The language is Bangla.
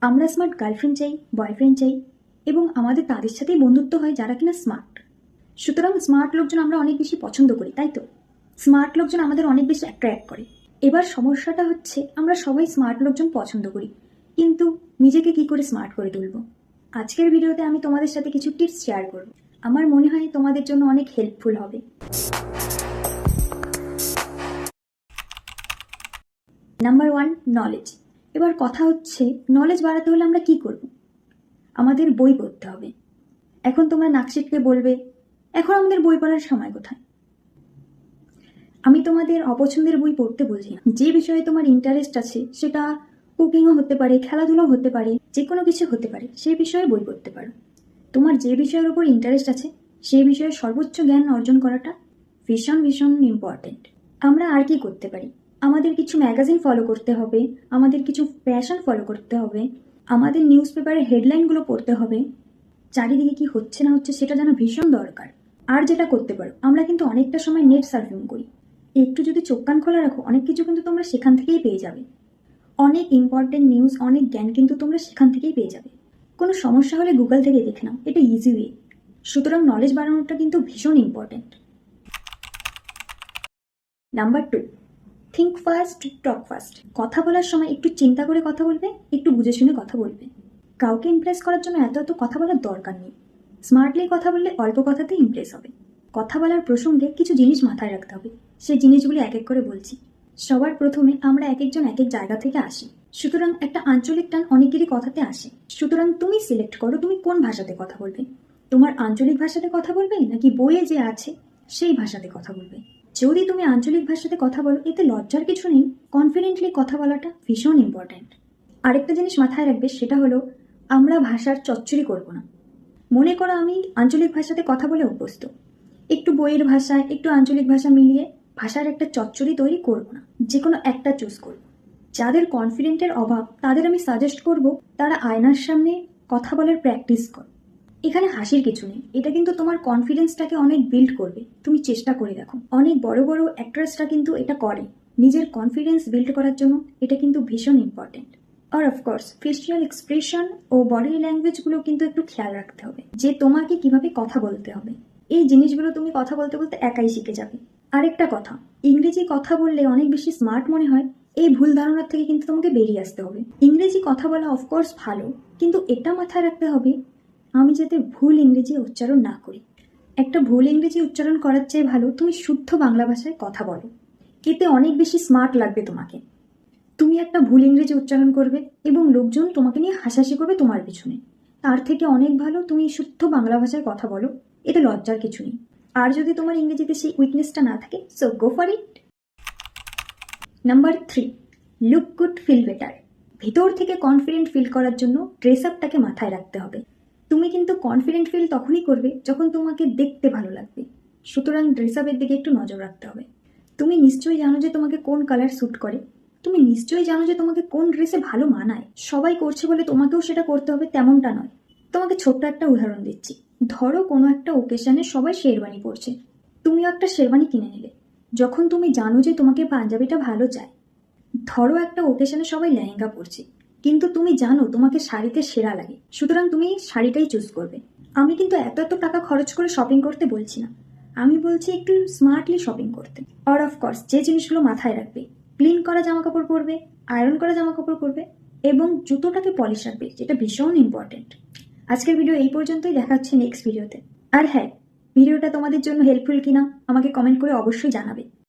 আমরা স্মার্ট গার্লফ্রেন্ড চাই, বয়ফ্রেন্ড চাই এবং আমাদের তাদের সাথেই বন্ধুত্ব হয় যারা কিনা স্মার্ট। সুতরাং স্মার্ট লোকজন আমরা অনেক বেশি পছন্দ করি, তাই তো? স্মার্ট লোকজন আমাদের অনেক বেশি অ্যাট্রাক্ট করে। এবার সমস্যাটা হচ্ছে আমরা সবাই স্মার্ট লোকজন পছন্দ করি, কিন্তু নিজেকে কি করে স্মার্ট করে তুলব? আজকের ভিডিওতে আমি তোমাদের সাথে কিছু টিপস শেয়ার করব। আমার মনে হয় তোমাদের জন্য অনেক হেল্পফুল হবে। Number 1, knowledge. এবার কথা হচ্ছে, নলেজ বাড়াতে হলে আমরা কি করব? আমাদের বই পড়তে হবে। এখন তোমরা নাকশিটকে বলবে, এখন আমাদের বই পড়ার সময় কোথায়? আমি তোমাদের অপছন্দের বই পড়তে বলছি না। যে বিষয়ে তোমার ইন্টারেস্ট আছে, সেটা কুকিংও হতে পারে, খেলাধুলাও হতে পারে, যে কোনো কিছু হতে পারে, সেই বিষয়ে বই পড়তে পারো। তোমার যে বিষয়ের উপর ইন্টারেস্ট আছে সেই বিষয়ে সর্বোচ্চ জ্ঞান অর্জন করাটা ভীষণ ভীষণ ইম্পর্টেন্ট। আমরা আর কি করতে পারি? আমাদের কিছু ম্যাগাজিন ফলো করতে হবে, আমাদের কিছু প্যাশন ফলো করতে হবে, আমাদের নিউজ পেপারের হেডলাইনগুলো পড়তে হবে, চারিদিকে কি হচ্ছে না হচ্ছে সেটা জানা ভীষণ দরকার। আর যেটা করতে পারো, আমরা কিন্তু অনেকটা সময় নেট সার্ফিং করি। একটু যদি চোখ কান খোলা রাখো, অনেক কিছু কিন্তু তোমরা সেখান থেকেই পেয়ে যাবে। অনেক ইম্পর্টেন্ট নিউজ, অনেক জ্ঞান কিন্তু তোমরা সেখান থেকেই পেয়ে যাবে। কোনো সমস্যা হলে গুগল থেকে দেখে নাও, এটা ইজি ওয়ে। সুতরাং নলেজ বাড়ানোটা কিন্তু ভীষণ ইম্পর্টেন্ট। নাম্বার 2, থিঙ্ক ফাস্ট, টক ফাস্ট। কথা বলার সময় একটু চিন্তা করে কথা বলবে, একটু বুঝে শুনে কথা বলবে। কাউকে ইমপ্রেস করার জন্য এত এত কথা বলার দরকার নেই। স্মার্টলি কথা বললে অল্প কথাতেই ইমপ্রেস হবে। কথা বলার প্রসঙ্গে কিছু জিনিস মাথায় রাখতে হবে, সেই জিনিসগুলি এক এক করে বলছি। সবার প্রথমে আমরা এক একজন এক এক জায়গা থেকে আসি, সুতরাং একটা আঞ্চলিক টান অনেকেরই কথাতে আসে। সুতরাং তুমি সিলেক্ট করো তুমি কোন ভাষাতে কথা বলবে। তোমার আঞ্চলিক ভাষাতে কথা বলবে নাকি বইয়ে যে আছে সেই ভাষাতে কথা বলবে। যদি তুমি আঞ্চলিক ভাষাতে কথা বলো, এতে লজ্জার কিছু নেই। কনফিডেন্টলি কথা বলাটা ভীষণ ইম্পর্ট্যান্ট। আরেকটা জিনিস মাথায় রাখবে, সেটা হলো আমরা ভাষার চচ্চড়ি করবো না। মনে করো আমি আঞ্চলিক ভাষাতে কথা বলে অভ্যস্ত, একটু বইয়ের ভাষায় একটু আঞ্চলিক ভাষা মিলিয়ে ভাষার একটা চচ্চড়ি তৈরি করবো না, যে কোনো একটা চুজ করব। যাদের কনফিডেন্টের অভাব তাদের আমি সাজেস্ট করব তারা আয়নার সামনে কথা বলার প্র্যাকটিস করো। এখানে হাসির কিছু নেই, এটা কিন্তু তোমার কনফিডেন্সটাকে অনেক বিল্ড করবে। তুমি চেষ্টা করে দেখো, অনেক বড় বড় অ্যাক্ট্রেসরা কিন্তু এটা করে। নিজের কনফিডেন্স বিল্ড করার জন্য এটা কিন্তু ভীষণ ইম্পর্টেন্ট। আর অফকোর্স ফেসিয়াল এক্সপ্রেশন ও বডি ল্যাঙ্গুয়েজগুলো কিন্তু একটু খেয়াল রাখতে হবে, যে তোমাকে কিভাবে কথা বলতে হবে। এই জিনিসগুলো তুমি কথা বলতে বলতে একাই শিখে যাবে। আরেকটা কথা, ইংরেজি কথা বললে অনেক বেশি স্মার্ট মনে হয়, এই ভুল ধারণার থেকে কিন্তু তোমাকে বেরিয়ে আসতে হবে। ইংরেজি কথা বলা অফকোর্স ভালো, কিন্তু এটা মাথায় রাখতে হবে আমি যাতে ভুল ইংরেজি উচ্চারণ না করি। একটা ভুল ইংরেজি উচ্চারণ করার চেয়ে ভালো তুমি শুদ্ধ বাংলা ভাষায় কথা বলো, এতে অনেক বেশি স্মার্ট লাগবে তোমাকে। তুমি একটা ভুল ইংরেজি উচ্চারণ করবে এবং লোকজন তোমাকে নিয়ে হাসাহাসি করবে তোমার পিছনে, তার থেকে অনেক ভালো তুমি শুদ্ধ বাংলা ভাষায় কথা বলো, এতে লজ্জার কিছু নেই। আর যদি তোমার ইংরেজিতে সেই উইকনেসটা না থাকে, so go for it. Number 3, look good feel better. ভিতর থেকে কনফিডেন্ট ফিল করার জন্য ড্রেস আপটাকে মাথায় রাখতে হবে। তুমি কিন্তু কনফিডেন্ট ফিল তখনই করবে যখন তোমাকে দেখতে ভালো লাগবে। সুতরাং ড্রেস আপের দিকে একটু নজর রাখতে হবে। তুমি নিশ্চয়ই জানো যে তোমাকে কোন কালার স্যুট করে, তুমি নিশ্চয়ই জানো যে তোমাকে কোন ড্রেসে ভালো মানায়। সবাই করছে বলে তোমাকেও সেটা করতে হবে তেমনটা নয়। তোমাকে ছোট্ট একটা উদাহরণ দিচ্ছি। ধরো কোনো একটা ওকেশনে সবাই শেরওয়ানি পরছে, তুমিও একটা শেরওয়ানি কিনে নিলে। যখন তুমি জানো যে তোমাকে পাঞ্জাবিটা ভালো চায়। ধরো একটা ওকেশনে সবাই লেহেঙ্গা পরছে, কিন্তু তুমি জানো তোমাকে শাড়িতে সেরা লাগে, সুতরাং তুমি শাড়িটাই চুজ করবে। আমি কিন্তু এত এত টাকা খরচ করে শপিং করতে বলছি না, আমি বলছি একটু স্মার্টলি শপিং করতে। আর অফকোর্স যে জিনিসগুলো মাথায় রাখবে, ক্লিন করা জামা কাপড় পরবে, আয়রন করা জামা কাপড় পরবে এবং জুতোটাকে পলিশ রাখবে, যেটা ভীষণ ইম্পর্টেন্ট। আজকের ভিডিও এই পর্যন্তই, দেখা হচ্ছে নেক্সট ভিডিওতে। আর হ্যাঁ, ভিডিওটা তোমাদের জন্য হেল্পফুল কিনা আমাকে কমেন্ট করে অবশ্যই জানাবে।